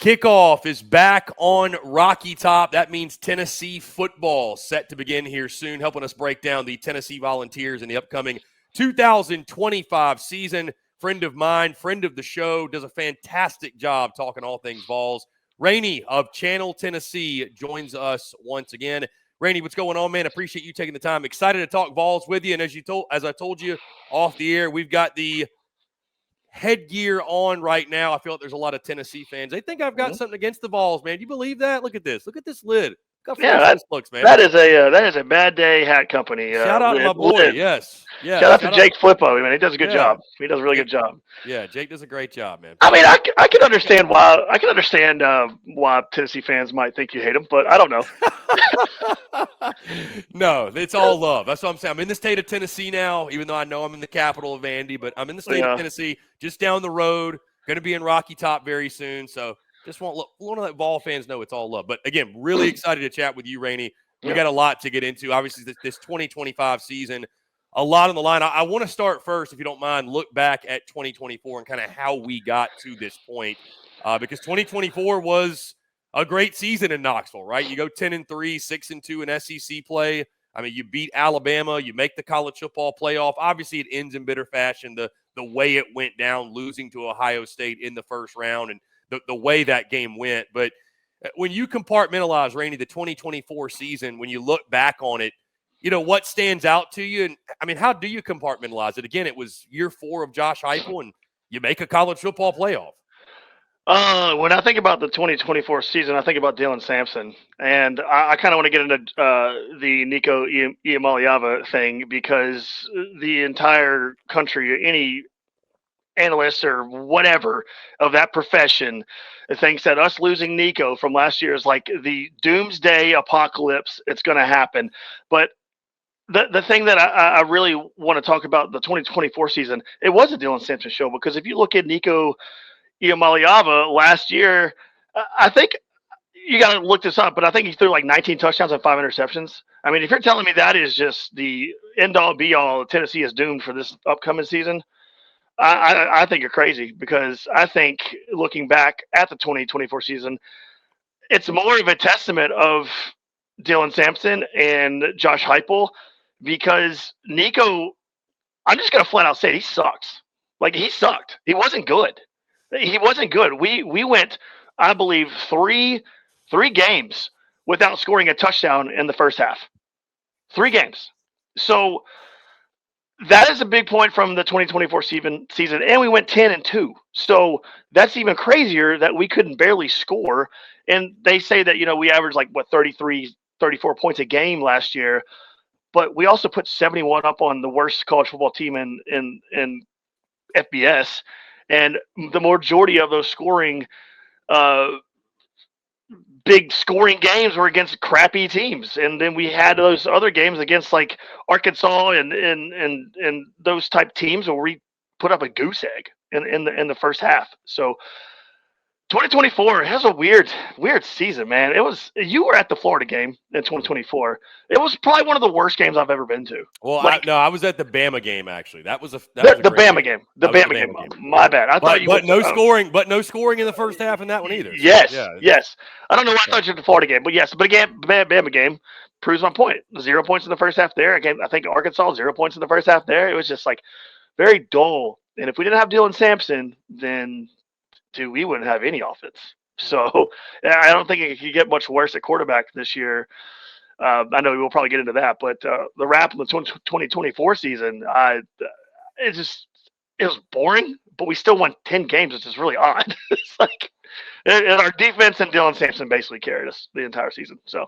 Kickoff is back on Rocky Top. That means Tennessee football set to begin here soon, helping us break down the Tennessee Volunteers in the upcoming 2025 season. Friend of mine, friend of the show, does a fantastic job talking all things Vols. Rainey of Channel Tennessee joins us once again. Rainey, what's going on, man? Appreciate you taking the time. Excited to talk Vols with you. And as I told you off the air, we've got the headgear on right now. I feel like there's a lot of Tennessee fans. They think I've got something against the Vols, man. Do you believe that? Look at this. Look at this lid. Look how fresh this looks, man. That is a Bad Day Hat Company. Shout out to my boy. Lid. Yes. Yeah. Shout out to Jake Flippo. Man, he does a good job. He does a really good job. Yeah, Jake does a great job, man. I mean, I can understand why. Why Tennessee fans might think you hate him, but I don't know. No, it's all love. That's what I'm saying. I'm in the state of Tennessee now, even though I know I'm in the capital of Vandy, but I'm in the state of Tennessee, just down the road. Going to be in Rocky Top very soon, so just want to let Vol fans know it's all love. But again, really excited to chat with you, Rainey. We got a lot to get into. Obviously, this 2025 season, a lot on the line. I want to start first, if you don't mind, look back at 2024 and kind of how we got to this point, because 2024 was a great season in Knoxville, right? You go 10-3, 6-2 in SEC play. I mean, you beat Alabama. You make the college football playoff. Obviously, it ends in bitter fashion. The way it went down, losing to Ohio State in the first round, and the way that game went. But when you compartmentalize, Rainey, the 2024 season, when you look back on it, you know, what stands out to you? And, I mean, how do you compartmentalize it? Again, it was year 4 of Josh Hypel, and you make a college football playoff. When I think about the 2024 season, I think about Dylan Sampson, and I kind of want to get into the Nico Iamaleava thing, because the entire country, any analyst or whatever of that profession, thinks that us losing Nico from last year is like the doomsday apocalypse. It's going to happen. But the thing that I really want to talk about the 2024 season, it was a Dylan Sampson show, because if you look at Nico Iamaleava last year, I think you got to look this up, but I think he threw like 19 touchdowns and 5 interceptions. I mean, if you're telling me that is just the end-all, be-all, Tennessee is doomed for this upcoming season, I think you're crazy, because I think looking back at the 2024 season, it's more of a testament of Dylan Sampson and Josh Hypel, because Nico, I'm just going to flat out say it, he sucks. Like, he sucked. He wasn't good. He wasn't good. We went, I believe, three games without scoring a touchdown in the first half. 3 games. So that is a big point from the 2024 season, and we went 10-2. So that's even crazier that we couldn't barely score. And they say that, you know, we averaged like 33, 34 points a game last year, but we also put 71 up on the worst college football team in FBS. And the majority of those big scoring games were against crappy teams. And then we had those other games against like Arkansas and those type teams where we put up a goose egg in the first half. So 2024 has a weird season, man. You were at the Florida game in 2024. It was probably one of the worst games I've ever been to. Well, I was at the Bama game, actually. That was the Bama game. The Bama game. My bad. I thought you. But no scoring in the first half in that one either. Yes. I don't know why I thought you were at the Florida game, but yes. But again, Bama game proves my point. 0 points in the first half there. Again, I think Arkansas 0 points in the first half there. It was just like very dull. And if we didn't have Dylan Sampson, then we wouldn't have any offense. So I don't think it could get much worse at quarterback this year. I know we'll probably get into that, but the wrap of the 2024 season, it was boring, but we still won 10 games, which is really odd. It's like, and our defense and Dylan Sampson basically carried us the entire season. So,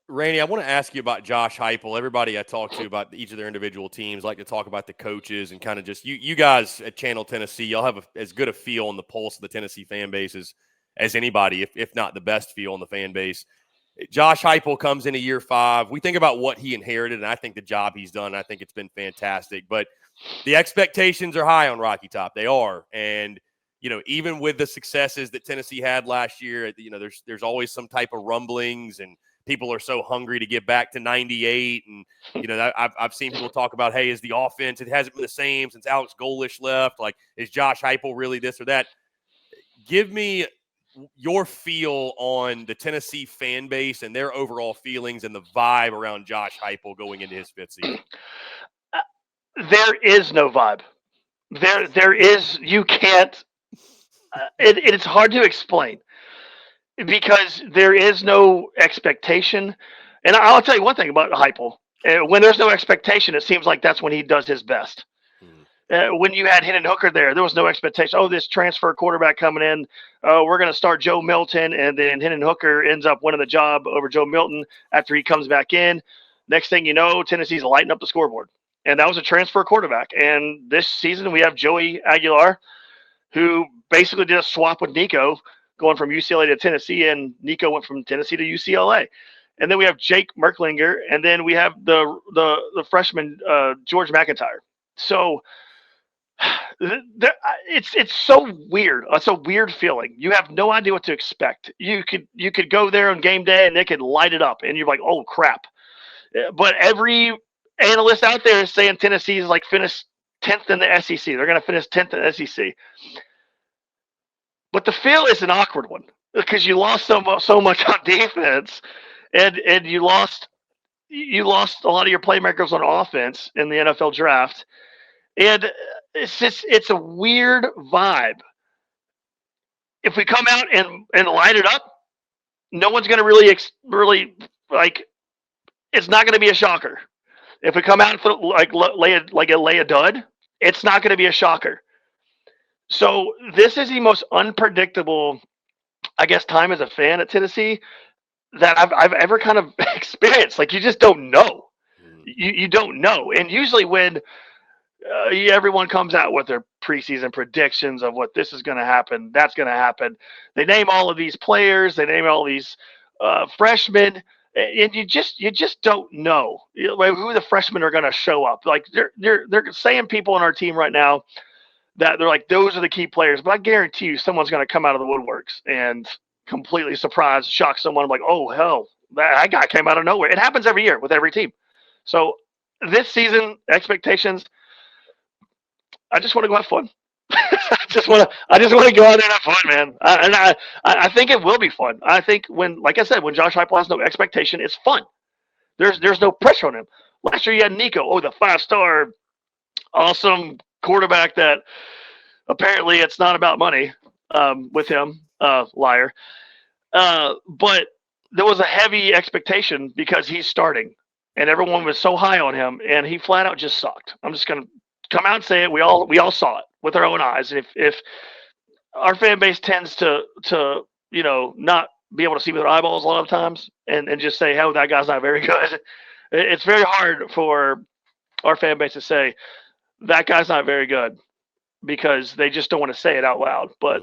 Rainey, I want to ask you about Josh Hypel. Everybody I talk to about each of their individual teams like to talk about the coaches, and kind of just you guys at Channel Tennessee, y'all have as good a feel on the pulse of the Tennessee fan base as anybody, if not the best feel on the fan base. Josh Hypel comes into year 5. We think about what he inherited, and I think the job he's done, I think it's been fantastic. But the expectations are high on Rocky Top. They are. And, you know, even with the successes that Tennessee had last year, you know, there's always some type of rumblings, and people are so hungry to get back to 98. And, you know, I've seen people talk about, hey, is the offense, it hasn't been the same since Alex Golish left. Like, is Josh Hypel really this or that? Give me your feel on the Tennessee fan base and their overall feelings and the vibe around Josh Hypel going into his 5th season. There is no vibe. There is. You can't. It's hard to explain because there is no expectation. And I'll tell you one thing about Hypel. When there's no expectation, it seems like that's when he does his best. When you had Hendon Hooker there was no expectation. Oh, this transfer quarterback coming in. We're going to start Joe Milton, and then Hendon Hooker ends up winning the job over Joe Milton after he comes back in. Next thing you know, Tennessee's lighting up the scoreboard. And that was a transfer quarterback. And this season we have Joey Aguilar, who basically did a swap with Nico, going from UCLA to Tennessee, and Nico went from Tennessee to UCLA. And then we have Jake Merklinger, and then we have the freshman George McIntyre. So it's so weird. It's a weird feeling. You have no idea what to expect. You could go there on game day and they could light it up, and you're like, oh crap. But every analyst out there is saying Tennessee's like finished 10th in the SEC. They're going to finish 10th in the SEC. But the feel is an awkward one because you lost so much on defense, and you lost a lot of your playmakers on offense in the NFL draft, and it's a weird vibe. If we come out and light it up, no one's going to really like. It's not going to be a shocker. If we come out and lay a dud, it's not going to be a shocker. So this is the most unpredictable, I guess, time as a fan at Tennessee that I've ever kind of experienced. Like, you just don't know. You don't know. And usually when everyone comes out with their preseason predictions of what this is going to happen, that's going to happen, they name all of these players, they name all these freshmen, and you just don't know who the freshmen are going to show up. Like they're saying people on our team right now that they're like, those are the key players, but I guarantee you someone's going to come out of the woodworks and completely surprise, shock someone. I'm like, oh hell, that guy came out of nowhere. It happens every year with every team. So this season, expectations, I just want to go have fun. I just want to go out there and have fun, man. I think it will be fun. I think like I said, when Josh Hypel has no expectation, it's fun. There's no pressure on him. Last year you had Nico, the 5-star, awesome quarterback that apparently it's not about money with him, liar. But there was a heavy expectation because he's starting, and everyone was so high on him, and he flat out just sucked. I'm just gonna come out and say it. We all saw it with our own eyes. And if our fan base tends to not be able to see with their eyeballs a lot of times and just say, "Hey, that guy's not very good," it's very hard for our fan base to say that guy's not very good because they just don't want to say it out loud. But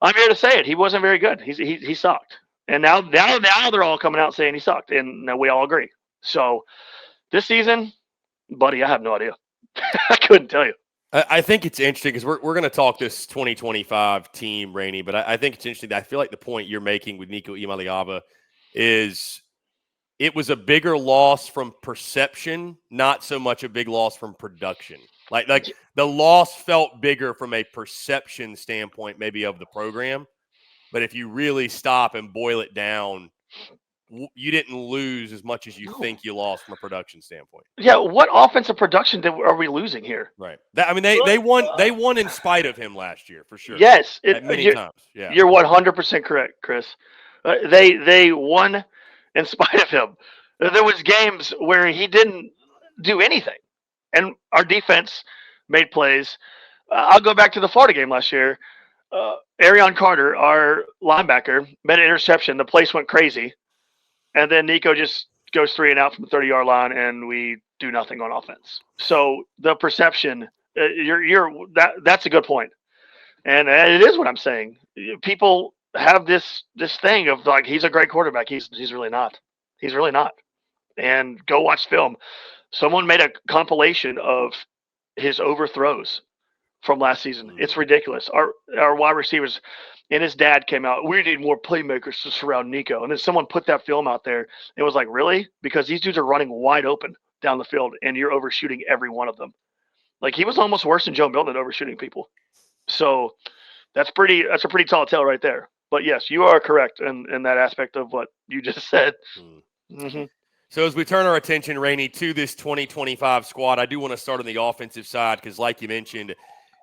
I'm here to say it. He wasn't very good. He sucked. And now they're all coming out saying he sucked, and we all agree. So this season, buddy, I have no idea. I couldn't tell you. I think it's interesting because we're going to talk this 2025 team, Rainey, but I think it's interesting that I feel like the point you're making with Nico Iamaleava is it was a bigger loss from perception, not so much a big loss from production. Like the loss felt bigger from a perception standpoint, maybe of the program. But if you really stop and boil it down, you didn't lose as much as you think you lost from a production standpoint. Yeah, what offensive production are we losing here? Right. They won in spite of him last year for sure. Yes, many times. Yeah, you're 100% correct, Chris. They won in spite of him. There was games where he didn't do anything, and our defense made plays. I'll go back to the Florida game last year. Arion Carter, our linebacker, made an interception. The place went crazy. And then Nico just goes 3 and out from the 30-yard line, and we do nothing on offense. So the perception, that's a good point. And it is what I'm saying. People have this thing of like, he's a great quarterback. He's really not. He's really not. And go watch film. Someone made a compilation of his overthrows from last season. It's ridiculous. Our wide receivers and his dad came out, we need more playmakers to surround Nico. And then someone put that film out there. It was like, really? Because these dudes are running wide open down the field, and you're overshooting every one of them. Like, he was almost worse than Joe Milton at overshooting people. So that's a pretty tall tale right there. But yes, you are correct in that aspect of what you just said. Mm-hmm. So as we turn our attention, Rainey, to this 2025 squad, I do want to start on the offensive side because, like you mentioned,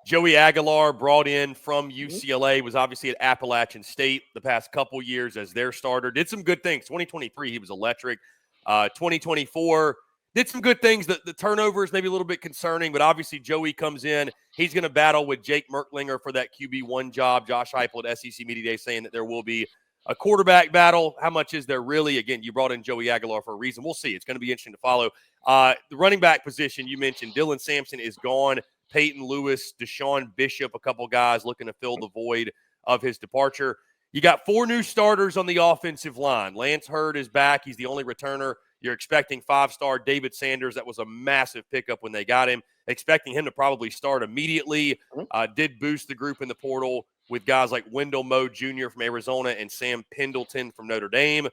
Joey Aguilar, brought in from UCLA, was obviously at Appalachian State the past couple years as their starter. Did some good things. 2023, he was electric. 2024, did some good things. The turnover is maybe a little bit concerning, but obviously Joey comes in. He's going to battle with Jake Merklinger for that QB1 job. Josh Hypel at SEC Media Day saying that there will be a quarterback battle. How much is there really? Again, you brought in Joey Aguilar for a reason. We'll see. It's going to be interesting to follow. The running back position, you mentioned Dylan Sampson is gone. Peyton Lewis, Deshaun Bishop, a couple guys looking to fill the void of his departure. You got 4 new starters on the offensive line. Lance Hurd is back. He's the only returner. You're expecting 5-star David Sanders. That was a massive pickup when they got him. Expecting him to probably start immediately. Did boost the group in the portal with guys like Wendell Moe Jr. from Arizona and Sam Pendleton from Notre Dame.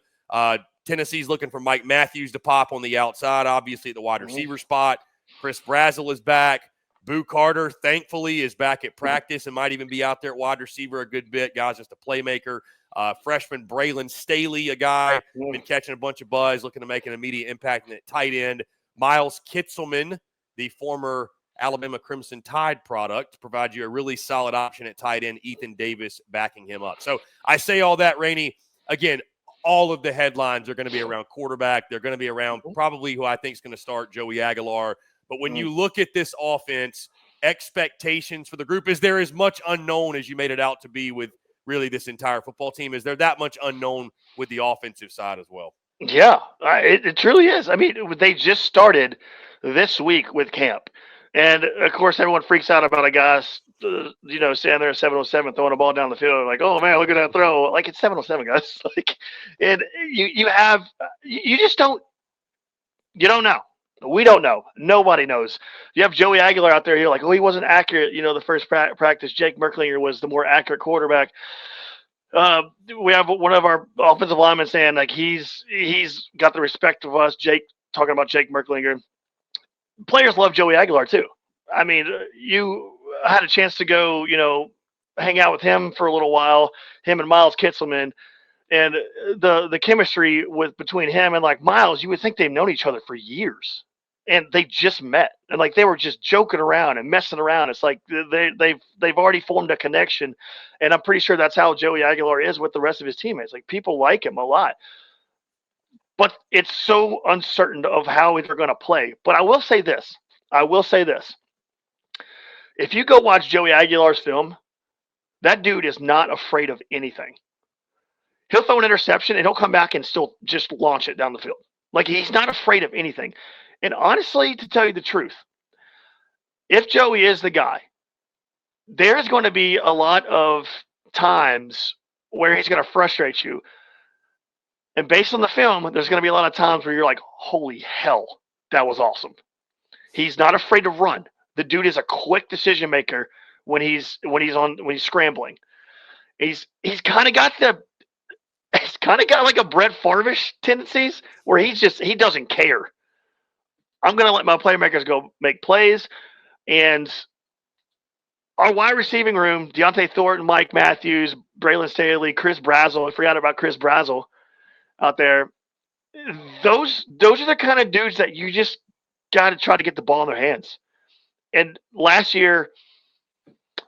Tennessee's looking for Mike Matthews to pop on the outside, obviously at the wide receiver spot. Chris Brazzell is back. Boo Carter, thankfully, is back at practice and might even be out there at wide receiver a good bit. Guy's just a playmaker. Freshman Braylon Staley, a guy been catching a bunch of buzz, looking to make an immediate impact at tight end. Miles Kitzelman, the former Alabama Crimson Tide product, provide you a really solid option at tight end. Ethan Davis backing him up. So I say all that, Rainey. Again, all of the headlines are going to be around quarterback. They're going to be around probably who I think is going to start, Joey Aguilar. But when you look at this offense, expectations for the group, is there as much unknown as you made it out to be with really this entire football team? Is there that much unknown with the offensive side as well? Yeah, it truly is. I mean, they just started this week with camp. And, of course, everyone freaks out about a guy, standing there at 707 throwing a ball down the field. Like, oh, man, look at that throw. Like, it's 707, guys. Like, and you just don't know. We don't know. Nobody knows. You have Joey Aguilar out there. You're like, oh, he wasn't accurate. The first practice. Jake Merklinger was the more accurate quarterback. We have one of our offensive linemen saying like he's got the respect of us. Jake talking about Jake Merklinger. Players love Joey Aguilar too. I mean, you had a chance to go, hang out with him for a little while. Him and Miles Kitzelman. And the chemistry between him and like Miles, you would think they've known each other for years. And they just met, and like they were just joking around and messing around. It's like they've already formed a connection, and I'm pretty sure that's how Joey Aguilar is with the rest of his teammates. Like people like him a lot, but it's so uncertain of how they're going to play. But I will say this: if you go watch Joey Aguilar's film, that dude is not afraid of anything. He'll throw an interception and he'll come back and still just launch it down the field. Like he's not afraid of anything. And honestly, to tell you the truth, if Joey is the guy, there's going to be a lot of times where he's going to frustrate you. And based on the film, there's going to be a lot of times where you're like, holy hell, that was awesome. He's not afraid to run. The dude is a quick decision maker when he's scrambling. He's kind of got like a Brett Favre-ish tendencies where he doesn't care. I'm going to let my playmakers go make plays. And our wide receiving room, Deontay Thornton, Mike Matthews, Braylon Staley, Chris Brazzell. I forgot about Chris Brazzell out there. Those are the kind of dudes that you just got to try to get the ball in their hands. And last year,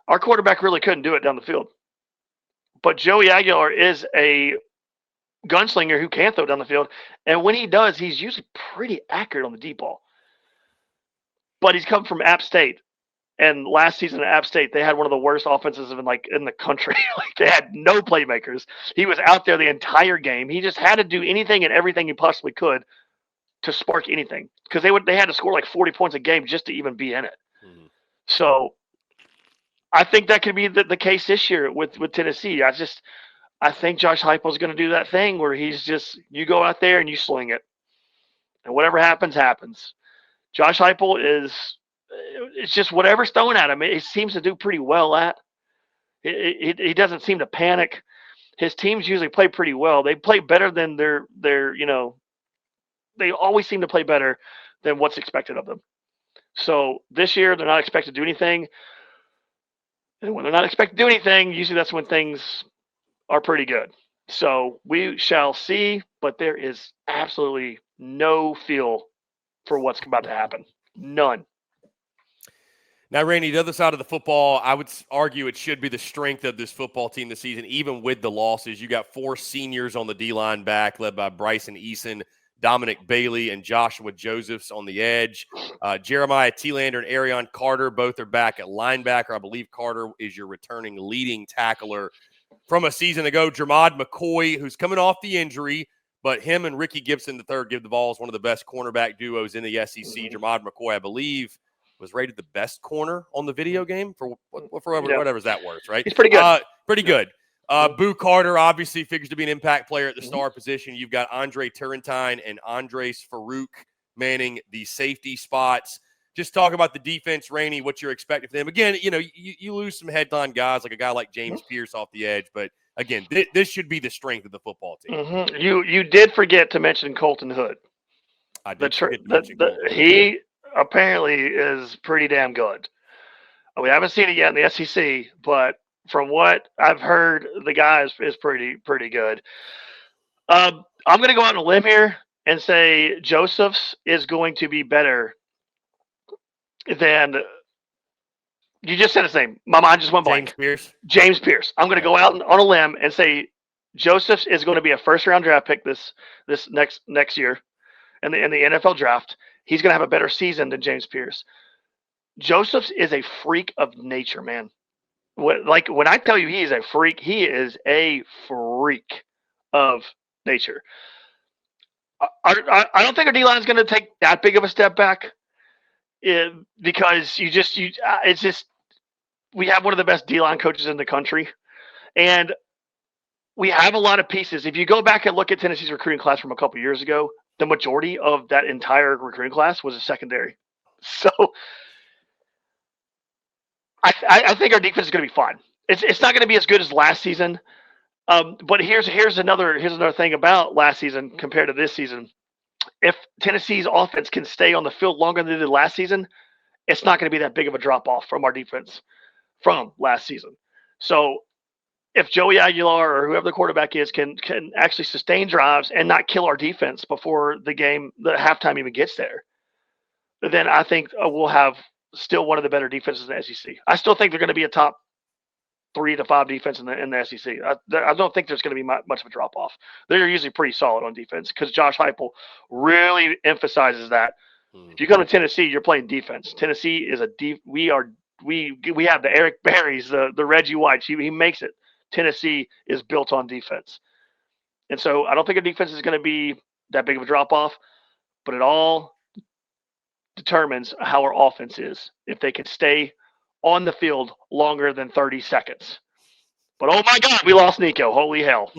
our quarterback really couldn't do it down the field. But Joey Aguilar is a gunslinger who can throw down the field. And when he does, he's usually pretty accurate on the deep ball. But he's come from App State, and last season at App State, they had one of the worst offenses in the country. Like they had no playmakers. He was out there the entire game. He just had to do anything and everything he possibly could to spark anything because they had to score like 40 points a game just to even be in it. Mm-hmm. So I think that could be the case this year with Tennessee. I think Josh Hypel is going to do that thing where you go out there and you sling it, and whatever happens, happens. Josh Hypel it's just whatever's thrown at him. He seems to do pretty well at. He doesn't seem to panic. His teams usually play pretty well. They play better than they always seem to play better than what's expected of them. So this year they're not expected to do anything. And when they're not expected to do anything, usually that's when things are pretty good. So we shall see, but there is absolutely no feel for what's about to happen. None. Now, Rainey, the other side of the football, I would argue it should be the strength of this football team this season, even with the losses. You got 4 seniors on the D-line back, led by Bryson Eason, Dominic Bailey, and Joshua Josephs on the edge. Jeremiah Thielander and Arion Carter both are back at linebacker. I believe Carter is your returning leading tackler from a season ago. Jermod McCoy, who's coming off the injury, but him and Ricky Gibson III give the ball as one of the best cornerback duos in the SEC. Jermod McCoy, I believe, was rated the best corner on the video game for whatever's that worth, right? He's pretty good. Pretty good. Boo Carter obviously figures to be an impact player at the star position. You've got Andre Turrentine and Andres Farouk manning the safety spots. Just talk about the defense, Rainey, what you're expecting from them. Again, you lose some headline guys, like a guy like James Pierce off the edge, but again, this should be the strength of the football team. You did forget to mention Colton Hood. I did forget to mention Colton. He apparently is pretty damn good. We haven't seen it yet in the SEC, but from what I've heard, the guy is pretty good. I'm going to go out on a limb here and say Josephs is going to be better than – you just said his name. My mind just went blank. James Pierce. I'm going to go out on a limb and say Josephs is going to be a first-round draft pick this next year in the NFL draft. He's going to have a better season than James Pierce. Josephs is a freak of nature, man. When I tell you he is a freak, he is a freak of nature. I don't think our D-line is going to take that big of a step back because it's just we have one of the best D-line coaches in the country, and we have a lot of pieces. If you go back and look at Tennessee's recruiting class from a couple years ago, the majority of that entire recruiting class was a secondary. So I think our defense is going to be fine. It's not going to be as good as last season. But here's another thing about last season compared to this season. If Tennessee's offense can stay on the field longer than they did last season, it's not going to be that big of a drop off from our defense from last season. So if Joey Aguilar or whoever the quarterback is can actually sustain drives and not kill our defense before the halftime even gets there, then I think we'll have still one of the better defenses in the SEC. I still think they're going to be a top 3 to 5 defense in the SEC. I don't think there's going to be much of a drop off. They're usually pretty solid on defense because Josh Hypel really emphasizes that. If you come to Tennessee, you're playing defense. Tennessee is we have the Eric Berries, the Reggie Whites. He makes it. Tennessee is built on defense. And so I don't think our defense is going to be that big of a drop-off, but it all determines how our offense is, if they can stay on the field longer than 30 seconds. But, oh, my God, we lost Nico. Holy hell.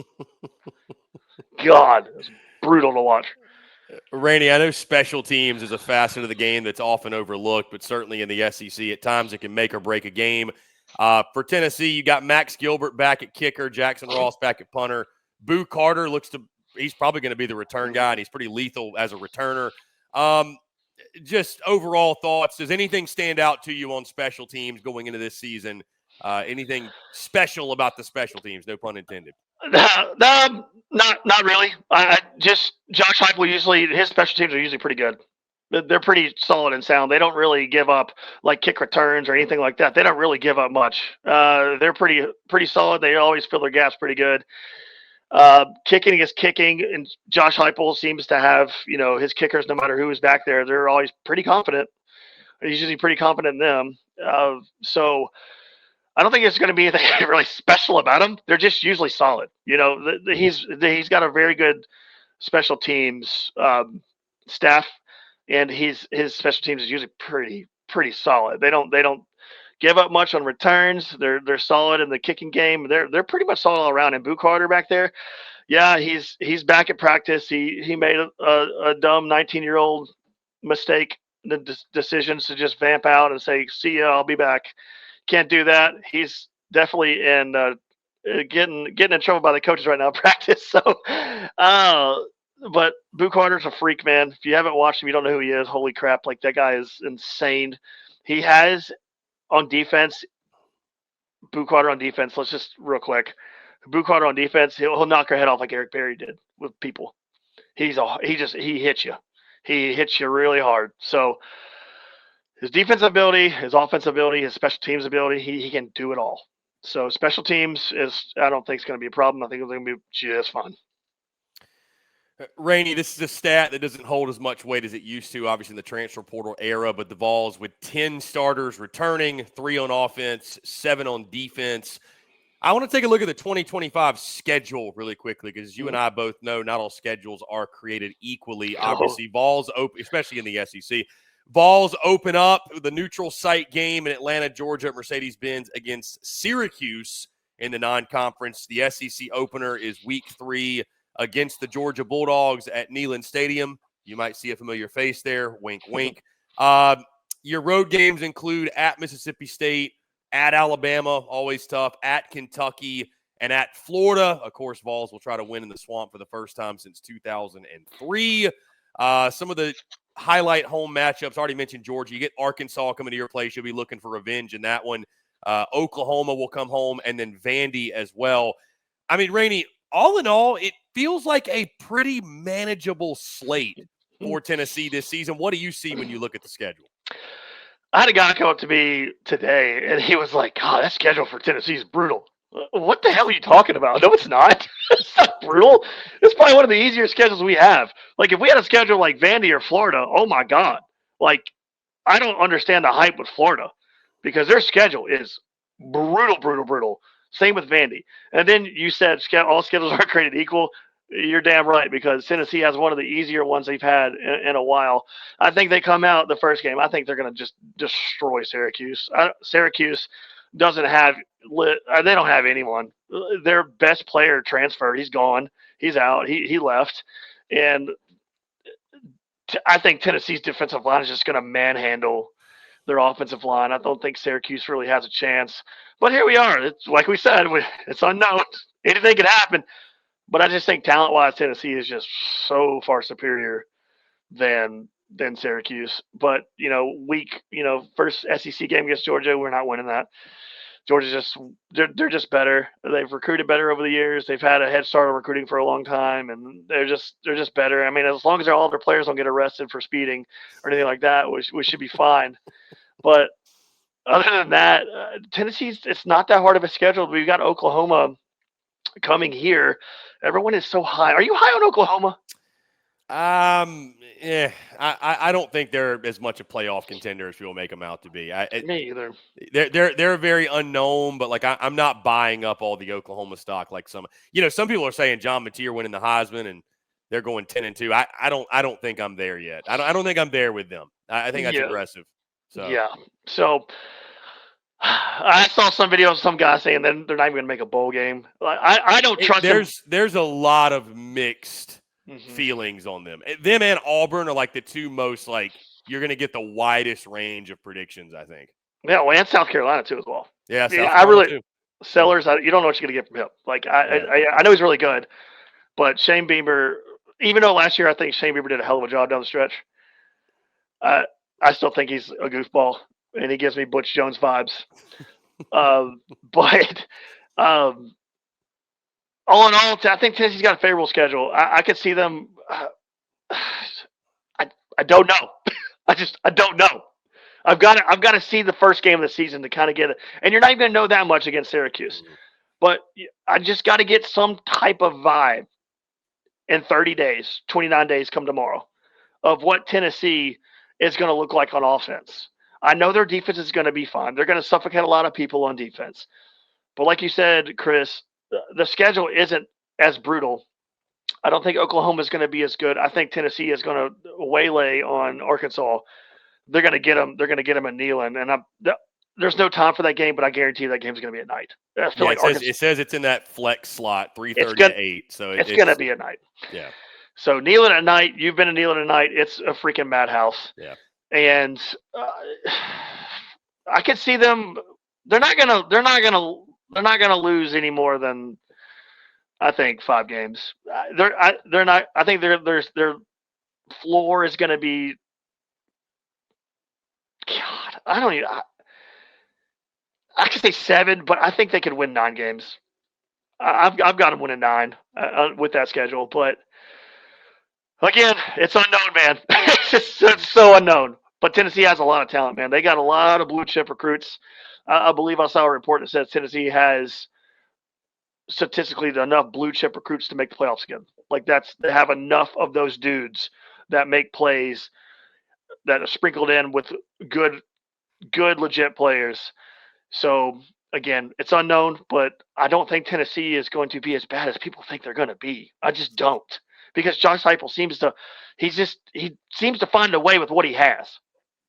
God, it was brutal to watch. Rainey, I know special teams is a facet of the game that's often overlooked, but certainly in the SEC at times it can make or break a game. For Tennessee, you got Max Gilbert back at kicker, Jackson Ross back at punter. Boo Carter he's probably going to be the return guy, and he's pretty lethal as a returner. Just overall thoughts. Does anything stand out to you on special teams going into this season? Anything special about the special teams? No pun intended. Not really. Just Josh Hypel his special teams are usually pretty good. They're pretty solid and sound. They don't really give up like kick returns or anything like that. They don't really give up much. They're pretty solid. They always fill their gaps pretty good. Kicking is kicking, and Josh Hypel seems to have, his kickers, no matter who is back there, they're always pretty confident. He's usually pretty confident in them. So I don't think there's going to be anything really special about them. They're just usually solid. He's got a very good special teams staff, and his special teams is usually pretty solid. They don't give up much on returns. They're solid in the kicking game. They're pretty much solid all around. And Boo Carter back there, yeah, he's back at practice. He made a dumb 19-year-old mistake, the decisions to just vamp out and say, "See ya, I'll be back." Can't do that. He's definitely getting in trouble by the coaches right now in practice. So, but Boo Carter's a freak, man. If you haven't watched him, you don't know who he is. Holy crap! Like, that guy is insane. He has on defense, Boo Carter on defense. Let's just real quick. Brew Carter on defense, he'll knock your head off like Eric Berry did with people. He hits you. He hits you really hard. So his defensive ability, his offensive ability, his special teams ability, he can do it all. So special teams I don't think it's going to be a problem. I think it's going to be just fine. Rainey, this is a stat that doesn't hold as much weight as it used to, obviously in the transfer portal era, but the Vols with 10 starters returning, 3 on offense, 7 on defense. I want to take a look at the 2025 schedule really quickly because you and I both know not all schedules are created equally. Obviously, Vols open, especially in the SEC. Vols open up with a neutral site game in Atlanta, Georgia at Mercedes-Benz against Syracuse in the non-conference. The SEC opener is week 3 against the Georgia Bulldogs at Neyland Stadium. You might see a familiar face there. Wink, wink. Your road games include at Mississippi State, at Alabama, always tough, at Kentucky, and at Florida. Of course, Vols will try to win in the Swamp for the first time since 2003. Some of the highlight home matchups, already mentioned Georgia. You get Arkansas coming to your place. You'll be looking for revenge in that one. Oklahoma will come home, and then Vandy as well. I mean, Rainey, all in all, it feels like a pretty manageable slate for Tennessee this season. What do you see when you look at the schedule? I had a guy come up to me today, and he was like, God, that schedule for Tennessee is brutal. What the hell are you talking about? No, it's not. It's not brutal. It's probably one of the easier schedules we have. Like, if we had a schedule like Vandy or Florida, oh, my God. Like, I don't understand the hype with Florida because their schedule is brutal, brutal, brutal. Same with Vandy. And then you said all schedules are created equal. You're damn right, because Tennessee has one of the easier ones they've had in a while. I think they come out the first game. I think they're going to just destroy Syracuse. Syracuse doesn't have they don't have anyone. Their best player transferred. He's gone. He's out. He left. And I think Tennessee's defensive line is just going to manhandle their offensive line. I don't think Syracuse really has a chance. But here we are. It's like we said, it's unknown. Anything can happen. But I just think talent-wise, Tennessee is just so far superior than Syracuse. But, first SEC game against Georgia, we're not winning that. Georgia's they're just better. They've recruited better over the years. They've had a head start on recruiting for a long time, and they're just better. I mean, as long as all their players don't get arrested for speeding or anything like that, we should be fine. But other than that, Tennessee's it's not that hard of a schedule. We've got Oklahoma coming here. Everyone is so high. Are you high on Oklahoma? I don't think they're as much a playoff contender as people make them out to be. Me either. They're very unknown, but like I'm not buying up all the Oklahoma stock like some. Some people are saying John Mateer winning the Heisman and they're going 10-2. I don't think I'm there yet. I don't think I'm there with them. I think that's aggressive. So yeah. So I saw some videos of some guy saying that they're not even going to make a bowl game. I don't trust them. There's a lot of mixed feelings on them. Them and Auburn are like the two most you're going to get the widest range of predictions, I think. Yeah, well, and South Carolina too as well. Yeah, Sellers. You don't know what you're going to get from him. I know he's really good, but Shane Beamer. Even though last year I think Shane Beamer did a hell of a job down the stretch, I still think he's a goofball. And he gives me Butch Jones vibes. But all in all, I think Tennessee's got a favorable schedule. I could see them. I don't know. I don't know. I've got to see the first game of the season to kind of get it. And you're not even going to know that much against Syracuse. But I just got to get some type of vibe in 30 days, 29 days come tomorrow, of what Tennessee is going to look like on offense. I know their defense is going to be fine. They're going to suffocate a lot of people on defense. But like you said, Chris, the schedule isn't as brutal. I don't think Oklahoma is going to be as good. I think Tennessee is going to waylay on Arkansas. They're going to get them. They're going to get them at Neyland. And there's no time for that game, but I guarantee you that game's going to be at night. It says it's in that flex slot, 3:30 to 8. So it's going to be at night. Yeah. So Neyland at night. You've been to Neyland at night. It's a freaking madhouse. Yeah. And I could see them. They're not gonna lose any more than I think 5 games. They're not. I think their floor is gonna be. God, I don't even. I could say 7, but I think they could win 9 games. I've got them winning 9 with that schedule, but again, it's unknown, man. It's so unknown. But Tennessee has a lot of talent, man. They got a lot of blue chip recruits. I believe I saw a report that says Tennessee has statistically enough blue chip recruits to make the playoffs again. Like they have enough of those dudes that make plays that are sprinkled in with good legit players. So again, it's unknown, but I don't think Tennessee is going to be as bad as people think they're going to be. I just don't, because Josh Hypel seems to find a way with what he has.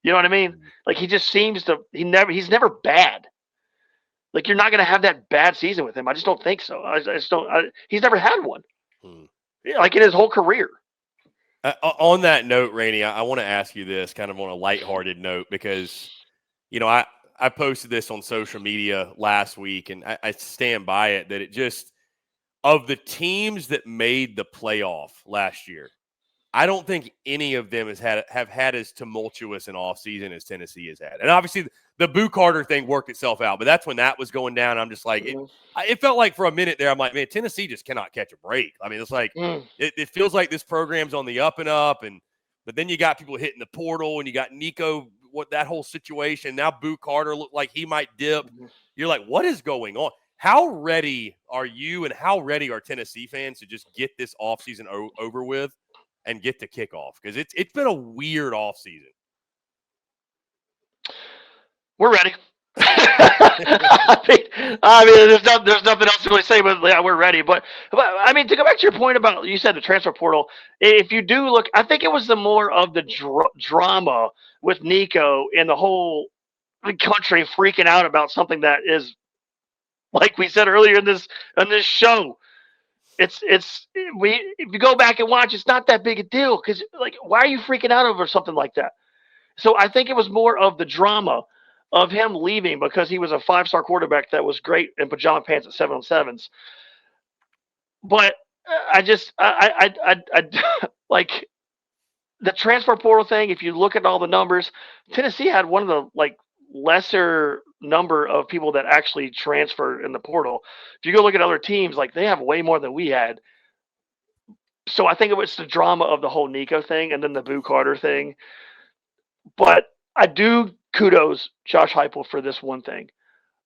You know what I mean? Like he just seems to he's never bad. Like you're not going to have that bad season with him. I just don't think so. I just don't. He's never had one. Like in his whole career. On that note, Rainey, I want to ask you this kind of on a lighthearted note, because, you know, I posted this on social media last week, and I stand by it, that it just, of the teams that made the playoff last year, I don't think any of them have had as tumultuous an offseason as Tennessee has had. And obviously the Boo Carter thing worked itself out, but that's when that was going down. I'm just like, it felt like for a minute there, I'm like, man, Tennessee just cannot catch a break. I mean, it's like, it feels like this program's on the up and up, but then you got people hitting the portal, and you got Nico, that whole situation. Now Boo Carter looked like he might dip. You're like, what is going on? How ready are you, and how ready are Tennessee fans to just get this offseason over with and get to kickoff? Because it's been a weird offseason. We're ready. I mean, there's nothing else to really say, but yeah, we're ready. But I mean, to go back to your point about, you said the transfer portal, if you do look, I think it was the more of the drama with Nico and the whole country freaking out about something that is, like we said earlier in this show, if you go back and watch, it's not that big a deal, because like, why are you freaking out over something like that? So I think it was more of the drama of him leaving, because he was a 5-star quarterback that was great in pajama pants at 7-on-7s. But I like the transfer portal thing. If you look at all the numbers, Tennessee had one of the like lesser number of people that actually transferred in the portal. If you go look at other teams, like they have way more than we had. So I think it was the drama of the whole Nico thing and then the Boo Carter thing. But I do kudos Josh Hypel for this one thing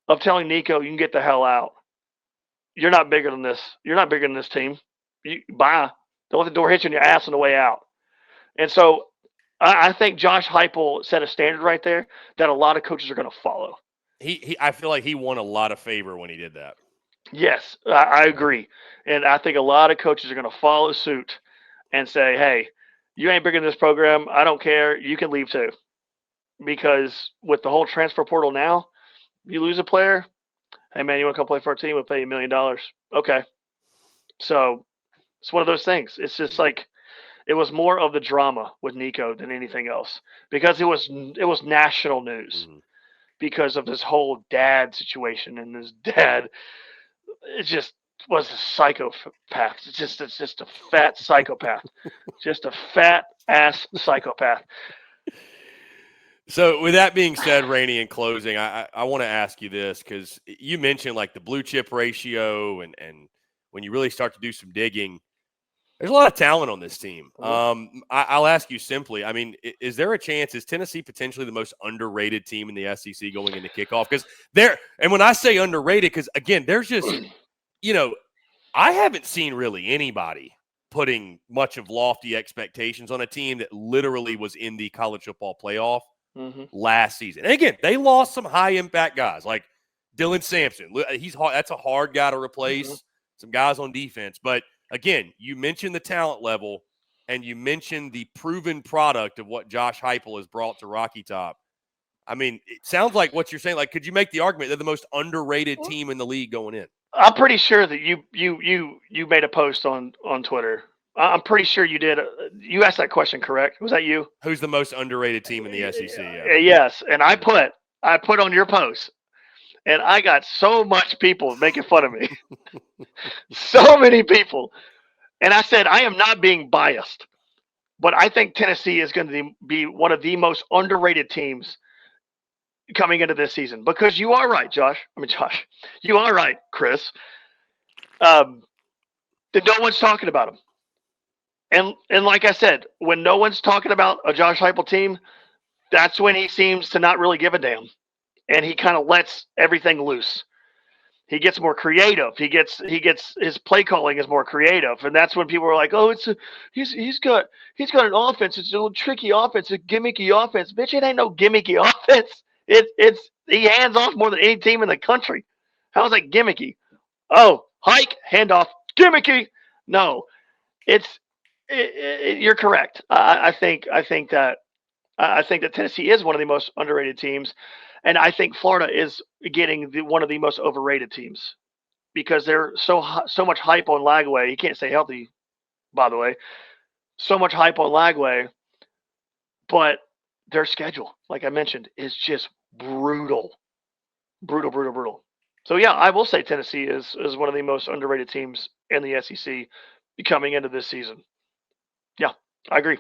of telling Nico, you can get the hell out. You're not bigger than this. You're not bigger than this team. Bye. Don't let the door hit you in your ass on the way out. And so I think Josh Hypel set a standard right there that a lot of coaches are going to follow. I feel like he won a lot of favor when he did that. Yes, I agree. And I think a lot of coaches are going to follow suit and say, hey, you ain't bigger than this program. I don't care. You can leave too. Because with the whole transfer portal now, you lose a player. Hey, man, you want to come play for our team? We'll pay you $1 million. Okay. So it's one of those things. It's just like, it was more of the drama with Nico than anything else, because it was national news because of this whole dad situation, and this dad, it just was a psychopath. It's just a fat psychopath, just a fat ass psychopath. So with that being said, Rainey, in closing, I want to ask you this, because you mentioned like the blue chip ratio, and when you really start to do some digging, there's a lot of talent on this team. I'll ask you simply, I mean, is there a chance, is Tennessee potentially the most underrated team in the SEC going into kickoff? Because and when I say underrated, because again, there's just, you know, I haven't seen really anybody putting much of lofty expectations on a team that literally was in the college football playoff last season. And again, they lost some high impact guys like Dylan Sampson. That's a hard guy to replace. Some guys on defense, but again, you mentioned the talent level, and you mentioned the proven product of what Josh Hypel has brought to Rocky Top. I mean, it sounds like what you're saying. Like, could you make the argument they're the most underrated team in the league going in? I'm pretty sure that you made a post on Twitter. I'm pretty sure you did. You asked that question, correct? Was that you? Who's the most underrated team in the SEC? Yes, and I put on your post, and I got so much people making fun of me. So many people. And I said, I am not being biased, but I think Tennessee is going to be one of the most underrated teams coming into this season, because you are right, Josh. You are right, Chris. then no one's talking about him. And like I said, when no one's talking about a Josh Hypel team, that's when he seems to not really give a damn, and he kind of lets everything loose. He gets more creative. He gets his play calling is more creative, and that's when people are like, "Oh, he's got an offense. It's a little tricky offense, a gimmicky offense." Bitch, it ain't no gimmicky offense. It's he hands off more than any team in the country. How is that gimmicky? Oh, hike, handoff, gimmicky. No, you're correct. I think that Tennessee is one of the most underrated teams, and I think Florida is getting one of the most overrated teams because they're so much hype on Lagway. He can't stay healthy, by the way. So much hype on Lagway, but their schedule, like I mentioned, is just brutal. So yeah, I will say Tennessee is one of the most underrated teams in the SEC coming into this season. Yeah, I agree.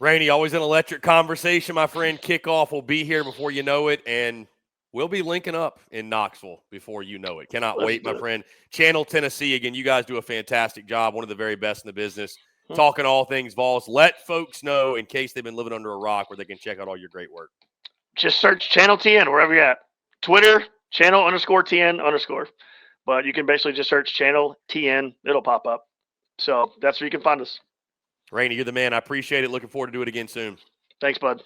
Rainey, always an electric conversation, my friend. Kickoff will be here before you know it, and we'll be linking up in Knoxville before you know it. Cannot wait, my friend. Channel Tennessee, again, you guys do a fantastic job, one of the very best in the business, talking all things Vols. Let folks know, in case they've been living under a rock, where they can check out all your great work. Just search Channel TN wherever you're at. Twitter, channel_TN_. But you can basically just search Channel TN. It'll pop up. So that's where you can find us. Rainey, you're the man. I appreciate it. Looking forward to do it again soon. Thanks, bud.